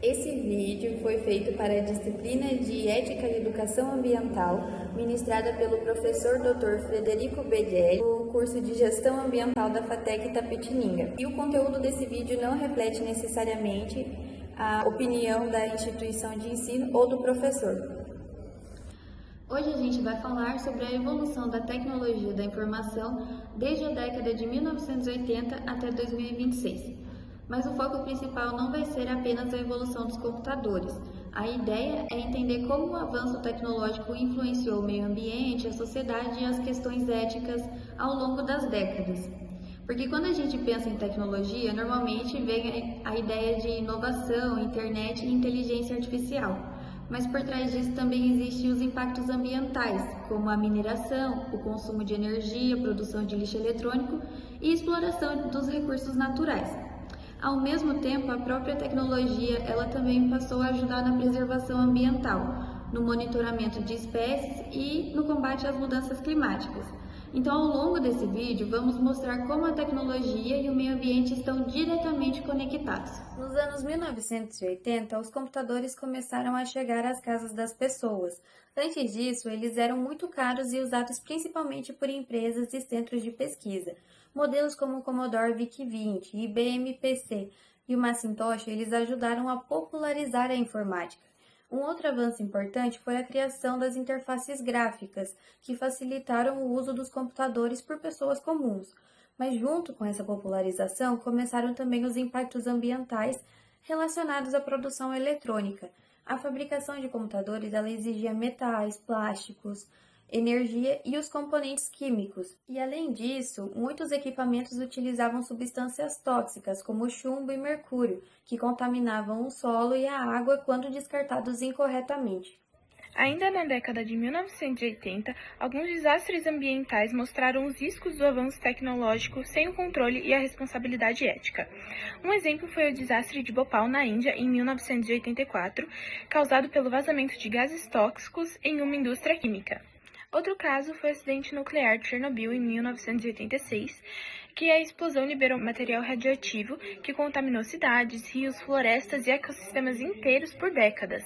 Esse vídeo foi feito para a disciplina de Ética e Educação Ambiental, ministrada pelo professor Dr. Frederico Bedelli, do curso de Gestão Ambiental da FATEC Itapetininga. E o conteúdo desse vídeo não reflete necessariamente a opinião da instituição de ensino ou do professor. Hoje a gente vai falar sobre a evolução da tecnologia da informação desde a década de 1980 até 2026. Mas o foco principal não vai ser apenas a evolução dos computadores. A ideia é entender como o avanço tecnológico influenciou o meio ambiente, a sociedade e as questões éticas ao longo das décadas. Porque quando a gente pensa em tecnologia, normalmente vem a ideia de inovação, internet e inteligência artificial. Mas por trás disso também existem os impactos ambientais, como a mineração, o consumo de energia, produção de lixo eletrônico e exploração dos recursos naturais. Ao mesmo tempo, a própria tecnologia ela também passou a ajudar na preservação ambiental, no monitoramento de espécies e no combate às mudanças climáticas. Então, ao longo desse vídeo, vamos mostrar como a tecnologia e o meio ambiente estão diretamente conectados. Nos anos 1980, os computadores começaram a chegar às casas das pessoas. Antes disso, eles eram muito caros e usados principalmente por empresas e centros de pesquisa. Modelos como o Commodore VIC-20, IBM PC e o Macintosh, eles ajudaram a popularizar a informática. Um outro avanço importante foi a criação das interfaces gráficas, que facilitaram o uso dos computadores por pessoas comuns. Mas junto com essa popularização, começaram também os impactos ambientais relacionados à produção eletrônica. A fabricação de computadores ela exigia metais, plásticos, energia e os componentes químicos. E além disso, muitos equipamentos utilizavam substâncias tóxicas, como chumbo e mercúrio, que contaminavam o solo e a água quando descartados incorretamente. Ainda na década de 1980, alguns desastres ambientais mostraram os riscos do avanço tecnológico sem o controle e a responsabilidade ética. Um exemplo foi o desastre de Bhopal, na Índia, em 1984, causado pelo vazamento de gases tóxicos em uma indústria química. Outro caso foi o acidente nuclear de Chernobyl, em 1986, que a explosão liberou material radioativo que contaminou cidades, rios, florestas e ecossistemas inteiros por décadas.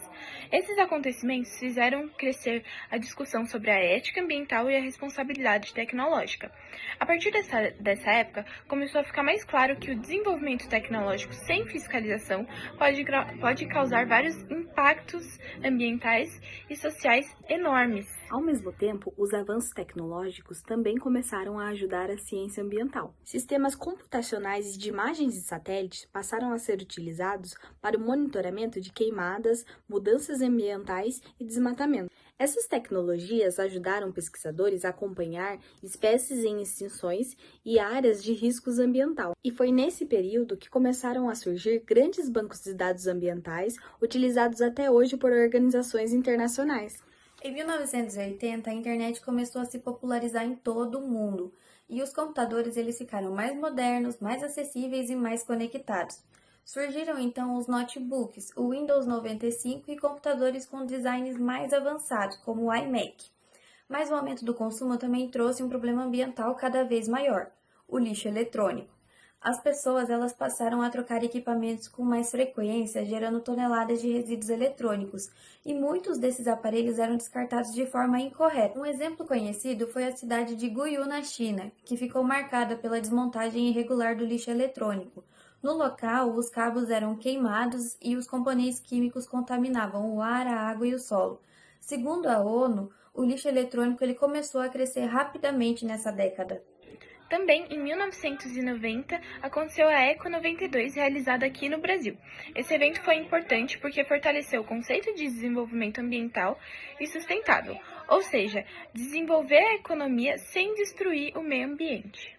Esses acontecimentos fizeram crescer a discussão sobre a ética ambiental e a responsabilidade tecnológica. A partir dessa época, começou a ficar mais claro que o desenvolvimento tecnológico sem fiscalização pode causar vários impactos ambientais e sociais enormes. Ao mesmo tempo, os avanços tecnológicos também começaram a ajudar a ciência ambiental. Sistemas computacionais de imagens de satélites passaram a ser utilizados para o monitoramento de queimadas, mudanças ambientais e desmatamento. Essas tecnologias ajudaram pesquisadores a acompanhar espécies em extinções e áreas de riscos ambientais. E foi nesse período que começaram a surgir grandes bancos de dados ambientais, utilizados até hoje por organizações internacionais. Em 1980, a internet começou a se popularizar em todo o mundo, e os computadores eles ficaram mais modernos, mais acessíveis e mais conectados. Surgiram então os notebooks, o Windows 95 e computadores com designs mais avançados, como o iMac. Mas o aumento do consumo também trouxe um problema ambiental cada vez maior, o lixo eletrônico. As pessoas elas passaram a trocar equipamentos com mais frequência, gerando toneladas de resíduos eletrônicos, e muitos desses aparelhos eram descartados de forma incorreta. Um exemplo conhecido foi a cidade de Guiú, na China, que ficou marcada pela desmontagem irregular do lixo eletrônico. No local, os cabos eram queimados e os componentes químicos contaminavam o ar, a água e o solo. Segundo a ONU, o lixo eletrônico ele começou a crescer rapidamente nessa década. Também, em 1990, aconteceu a Eco 92, realizada aqui no Brasil. Esse evento foi importante porque fortaleceu o conceito de desenvolvimento ambiental e sustentável, ou seja, desenvolver a economia sem destruir o meio ambiente.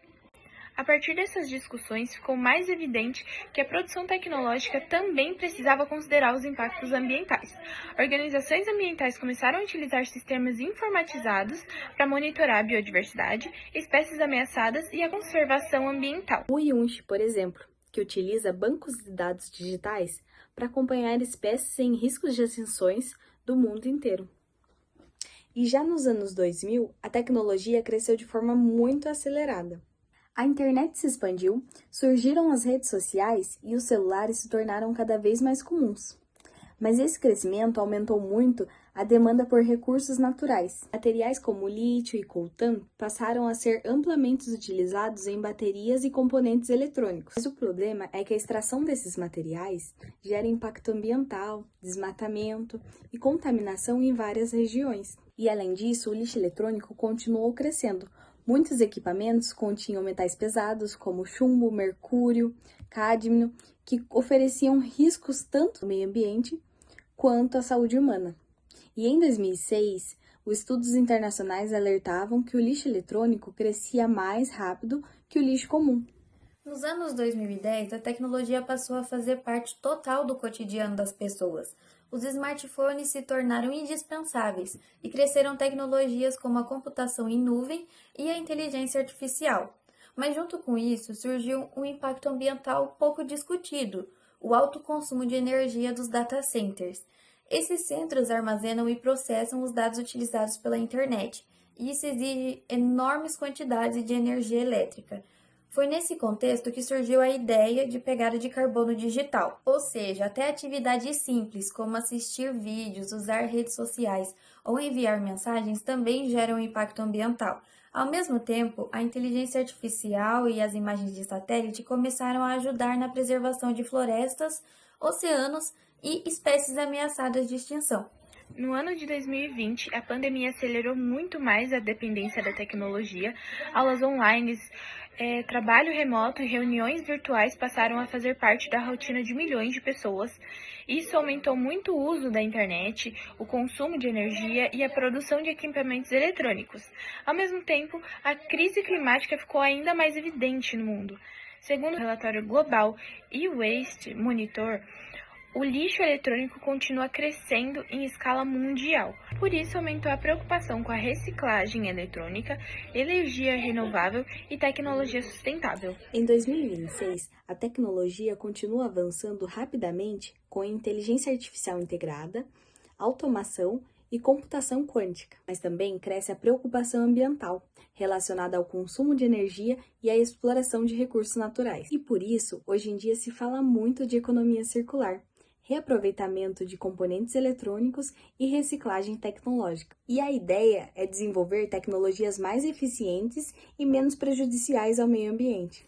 A partir dessas discussões, ficou mais evidente que a produção tecnológica também precisava considerar os impactos ambientais. Organizações ambientais começaram a utilizar sistemas informatizados para monitorar a biodiversidade, espécies ameaçadas e a conservação ambiental. O IUNCH, por exemplo, que utiliza bancos de dados digitais para acompanhar espécies em riscos de extinções do mundo inteiro. E já nos anos 2000, a tecnologia cresceu de forma muito acelerada. A internet se expandiu, surgiram as redes sociais e os celulares se tornaram cada vez mais comuns. Mas esse crescimento aumentou muito a demanda por recursos naturais. Materiais como lítio e coltan passaram a ser amplamente utilizados em baterias e componentes eletrônicos. Mas o problema é que a extração desses materiais gera impacto ambiental, desmatamento e contaminação em várias regiões. E além disso, o lixo eletrônico continuou crescendo. Muitos equipamentos continham metais pesados como chumbo, mercúrio, cádmio, que ofereciam riscos tanto ao meio ambiente quanto à saúde humana. E em 2006, os estudos internacionais alertavam que o lixo eletrônico crescia mais rápido que o lixo comum. Nos anos 2010, a tecnologia passou a fazer parte total do cotidiano das pessoas. Os smartphones se tornaram indispensáveis e cresceram tecnologias como a computação em nuvem e a inteligência artificial. Mas junto com isso, surgiu um impacto ambiental pouco discutido, o alto consumo de energia dos data centers. Esses centros armazenam e processam os dados utilizados pela internet, e isso exige enormes quantidades de energia elétrica. Foi nesse contexto que surgiu a ideia de pegada de carbono digital, ou seja, até atividades simples como assistir vídeos, usar redes sociais ou enviar mensagens também geram impacto ambiental. Ao mesmo tempo, a inteligência artificial e as imagens de satélite começaram a ajudar na preservação de florestas, oceanos e espécies ameaçadas de extinção. No ano de 2020, a pandemia acelerou muito mais a dependência da tecnologia. Aulas online, trabalho remoto e reuniões virtuais passaram a fazer parte da rotina de milhões de pessoas. Isso aumentou muito o uso da internet, o consumo de energia e a produção de equipamentos eletrônicos. Ao mesmo tempo, a crise climática ficou ainda mais evidente no mundo. Segundo o relatório global e-Waste Monitor, o lixo eletrônico continua crescendo em escala mundial. Por isso, aumentou a preocupação com a reciclagem eletrônica, energia renovável e tecnologia sustentável. Em 2026, a tecnologia continua avançando rapidamente com a inteligência artificial integrada, automação e computação quântica. Mas também cresce a preocupação ambiental, relacionada ao consumo de energia e à exploração de recursos naturais. E por isso, hoje em dia se fala muito de economia circular, reaproveitamento de componentes eletrônicos e reciclagem tecnológica. E a ideia é desenvolver tecnologias mais eficientes e menos prejudiciais ao meio ambiente.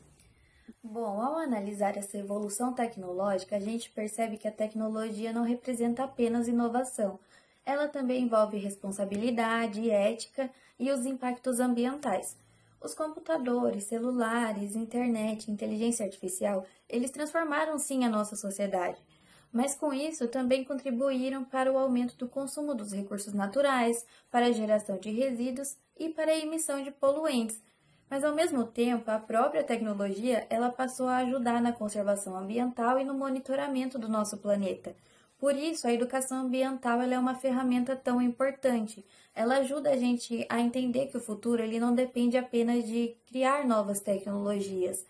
Bom, ao analisar essa evolução tecnológica, a gente percebe que a tecnologia não representa apenas inovação. Ela também envolve responsabilidade, ética e os impactos ambientais. Os computadores, celulares, internet, inteligência artificial, eles transformaram sim a nossa sociedade. Mas com isso também contribuíram para o aumento do consumo dos recursos naturais, para a geração de resíduos e para a emissão de poluentes. Mas ao mesmo tempo, a própria tecnologia ela passou a ajudar na conservação ambiental e no monitoramento do nosso planeta. Por isso, a educação ambiental ela é uma ferramenta tão importante. Ela ajuda a gente a entender que o futuro ele não depende apenas de criar novas tecnologias,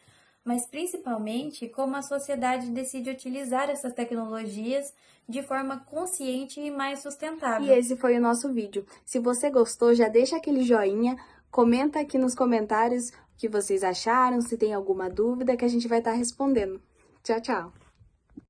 mas principalmente como a sociedade decide utilizar essas tecnologias de forma consciente e mais sustentável. E esse foi o nosso vídeo. Se você gostou, já deixa aquele joinha, comenta aqui nos comentários o que vocês acharam, se tem alguma dúvida que a gente vai estar respondendo. Tchau, tchau!